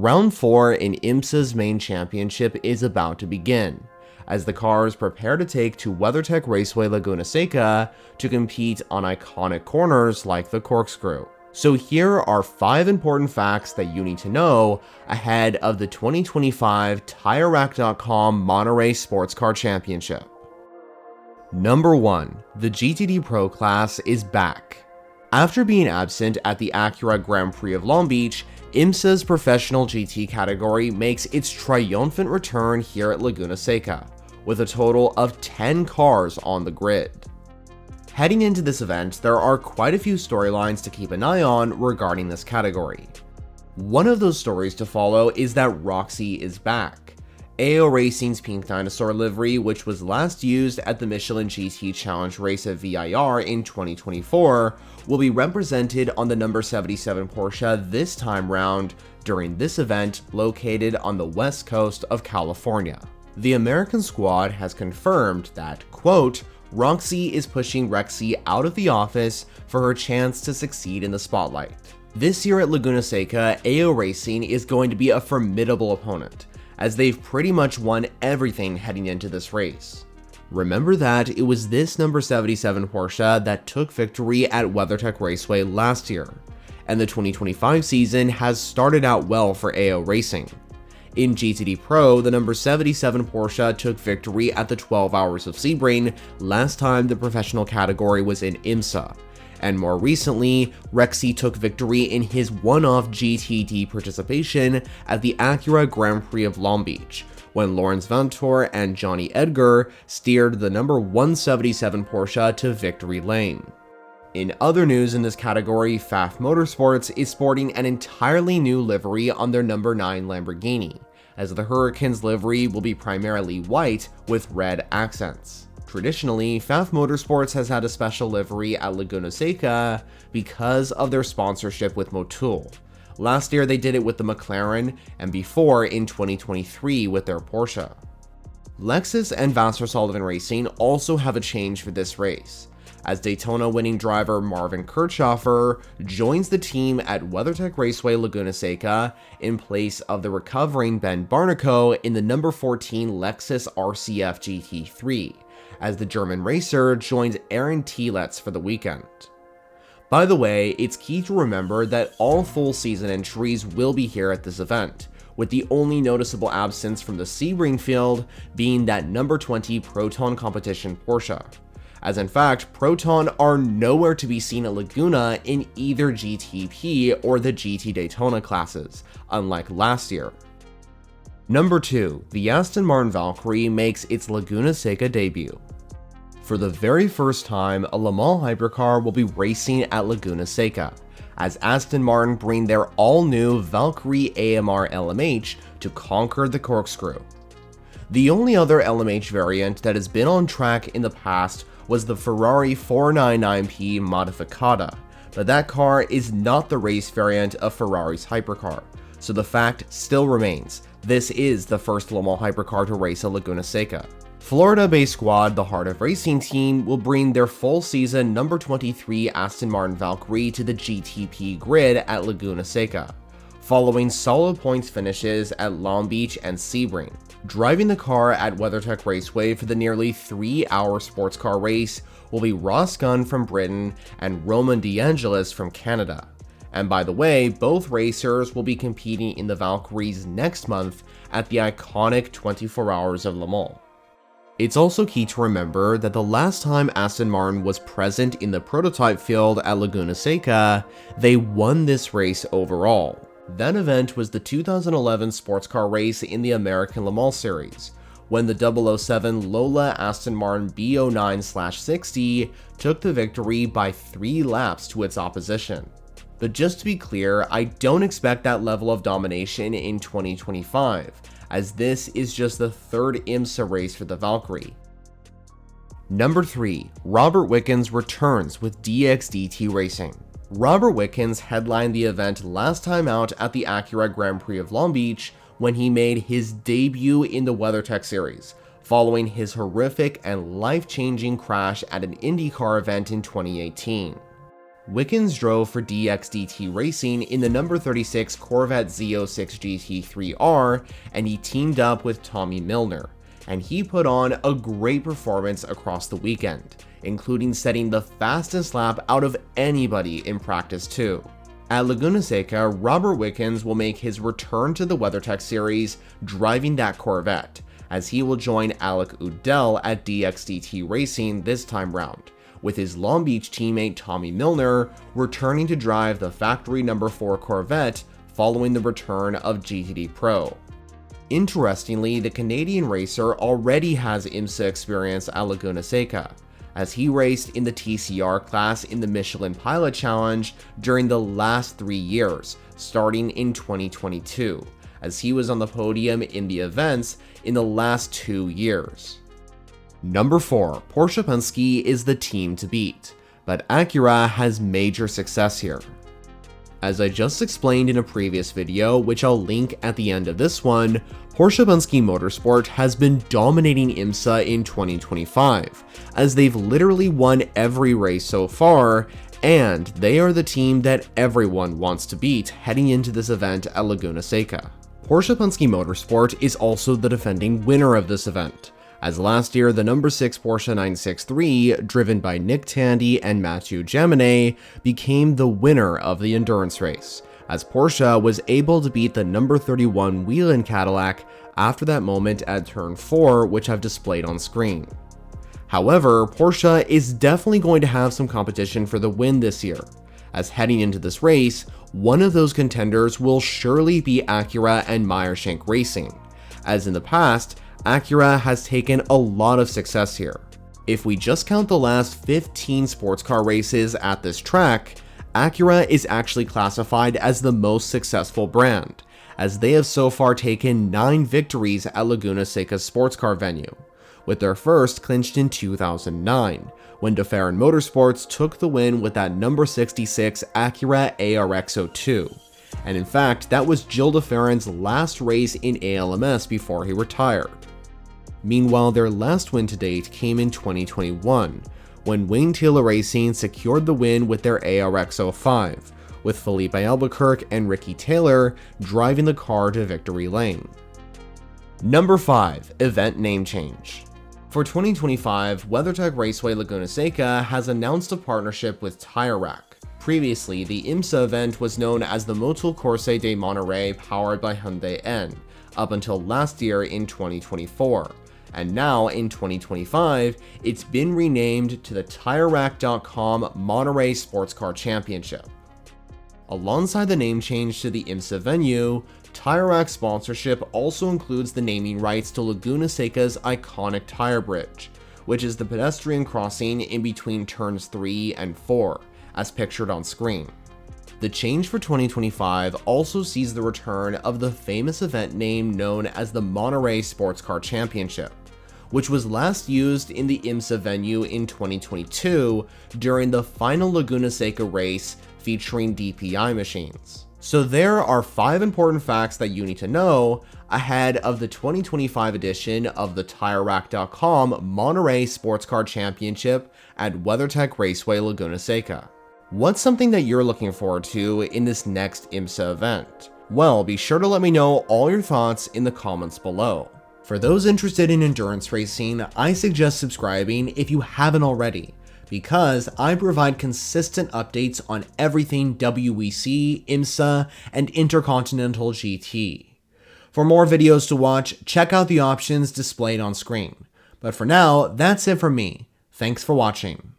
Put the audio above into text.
Round 4 in IMSA's main championship is about to begin, as the cars prepare to take to WeatherTech Raceway Laguna Seca to compete on iconic corners like the corkscrew. So here are 5 important facts that you need to know ahead of the 2025 TireRack.com Monterey Sports Car Championship. Number 1. The GTD Pro class is back. After being absent at the Acura Grand Prix of Long Beach, IMSA's professional GT category makes its triumphant return here at Laguna Seca, with a total of 10 cars on the grid. Heading into this event, there are quite a few storylines to keep an eye on regarding this category. One of those stories to follow is that Roxy is back. AO Racing's Pink Dinosaur livery, which was last used at the Michelin GT Challenge race at VIR in 2024, will be represented on the number 77 Porsche this time round during this event located on the west coast of California. The American squad has confirmed that, quote, Roxy is pushing Rexy out of the office for her chance to succeed in the spotlight. This year at Laguna Seca, AO Racing is going to be a formidable opponent, as they've pretty much won everything heading into this race. Remember that it was this number 77 Porsche that took victory at WeatherTech Raceway last year, and the 2025 season has started out well for AO Racing. In GTD Pro, the number 77 Porsche took victory at the 12 Hours of Sebring last time the professional category was in IMSA, and more recently, Rexy took victory in his one-off GTD participation at the Acura Grand Prix of Long Beach, when Lawrence Vanthoor and Johnny Edgar steered the number 177 Porsche to victory lane. In other news in this category, Pfaff Motorsports is sporting an entirely new livery on their number 9 Lamborghini, as the Hurricanes livery will be primarily white with red accents. Traditionally, Pfaff Motorsports has had a special livery at Laguna Seca because of their sponsorship with Motul. Last year they did it with the McLaren, and before in 2023 with their Porsche. Lexus and Vassar Sullivan Racing also have a change for this race, as Daytona winning driver Marvin Kirchhoffer joins the team at WeatherTech Raceway Laguna Seca in place of the recovering Ben Barnico in the number 14 Lexus RCF GT3, as the German racer joins Aaron Telitz for the weekend. By the way, it's key to remember that all full season entries will be here at this event, with the only noticeable absence from the Sebring field being that number 20 Proton competition Porsche, as in fact, Proton are nowhere to be seen at Laguna in either GTP or the GT Daytona classes, unlike last year. Number 2, the Aston Martin Valkyrie makes its Laguna Seca debut. For the very first time, a Le Mans hypercar will be racing at Laguna Seca, as Aston Martin bring their all-new Valkyrie AMR LMH to conquer the corkscrew. The only other LMH variant that has been on track in the past was the Ferrari 499P Modificata, but that car is not the race variant of Ferrari's hypercar, so the fact still remains, this is the first Le Mans hypercar to race at Laguna Seca. Florida-based squad, the Heart of Racing team, will bring their full-season number 23 Aston Martin Valkyrie to the GTP grid at Laguna Seca, following solid points finishes at Long Beach and Sebring. Driving the car at WeatherTech Raceway for the nearly 3-hour sports car race will be Ross Gunn from Britain and Roman DeAngelis from Canada. And by the way, both racers will be competing in the Valkyries next month at the iconic 24 Hours of Le Mans. It's also key to remember that the last time Aston Martin was present in the prototype field at Laguna Seca, they won this race overall. That event was the 2011 sports car race in the American Le Mans Series, when the 007 Lola Aston Martin B09/60 took the victory by 3 laps to its opposition. But just to be clear, I don't expect that level of domination in 2025, as this is just the 3rd IMSA race for the Valkyrie. Number 3, Robert Wickens returns with DXDT Racing. Robert Wickens headlined the event last time out at the Acura Grand Prix of Long Beach when he made his debut in the WeatherTech series, following his horrific and life-changing crash at an IndyCar event in 2018. Wickens drove for DXDT Racing in the number 36 Corvette Z06 GT3R, and he teamed up with Tommy Milner, and he put on a great performance across the weekend, including setting the fastest lap out of anybody in practice too. At Laguna Seca, Robert Wickens will make his return to the WeatherTech series driving that Corvette, as he will join Alec Udell at DXDT Racing this time round, with his Long Beach teammate Tommy Milner returning to drive the factory number 4 Corvette following the return of GTD Pro. Interestingly, the Canadian racer already has IMSA experience at Laguna Seca, as he raced in the TCR class in the Michelin Pilot Challenge during the last 3 years, starting in 2022, as he was on the podium in the events in the last 2 years. Number 4, Porsche Penske is the team to beat, but Acura has major success here. As I just explained in a previous video, which I'll link at the end of this one, Porsche Penske Motorsport has been dominating IMSA in 2025, as they've literally won every race so far, and they are the team that everyone wants to beat heading into this event at Laguna Seca. Porsche Penske Motorsport is also the defending winner of this event, as last year the number 6 Porsche 963, driven by Nick Tandy and Mathieu Jaminet, became the winner of the endurance race, as Porsche was able to beat the number 31 Whelen Cadillac after that moment at turn 4, which I've displayed on screen. However, Porsche is definitely going to have some competition for the win this year, as heading into this race, one of those contenders will surely be Acura and Meyershank Racing, as in the past, Acura has taken a lot of success here. If we just count the last 15 sports car races at this track, Acura is actually classified as the most successful brand, as they have so far taken 9 victories at Laguna Seca's sports car venue, with their first clinched in 2009, when DeFerrin Motorsports took the win with that number 66 Acura ARX-02. And in fact, that was Gilles DeFerrin's last race in ALMS before he retired. Meanwhile, their last win to date came in 2021, when Wayne Taylor Racing secured the win with their ARX-05, with Felipe Albuquerque and Ricky Taylor driving the car to victory lane. Number 5, Event Name Change. For 2025, WeatherTech Raceway Laguna Seca has announced a partnership with Tire Rack. Previously, the IMSA event was known as the Motul Corse de Monterrey powered by Hyundai N, up until last year in 2024. And now, in 2025, it's been renamed to the TireRack.com Monterey Sports Car Championship. Alongside the name change to the IMSA venue, Tire Rack sponsorship also includes the naming rights to Laguna Seca's iconic tire bridge, which is the pedestrian crossing in between turns 3 and 4, as pictured on screen. The change for 2025 also sees the return of the famous event name known as the Monterey Sports Car Championship, which was last used in the IMSA venue in 2022 during the final Laguna Seca race featuring DPI machines. So there are 5 important facts that you need to know ahead of the 2025 edition of the TireRack.com Monterey Sports Car Championship at WeatherTech Raceway Laguna Seca. What's something that you're looking forward to in this next IMSA event? Well, be sure to let me know all your thoughts in the comments below. For those interested in endurance racing, I suggest subscribing if you haven't already, because I provide consistent updates on everything WEC, IMSA, and Intercontinental GT. For more videos to watch, check out the options displayed on screen. But for now, that's it from me. Thanks for watching.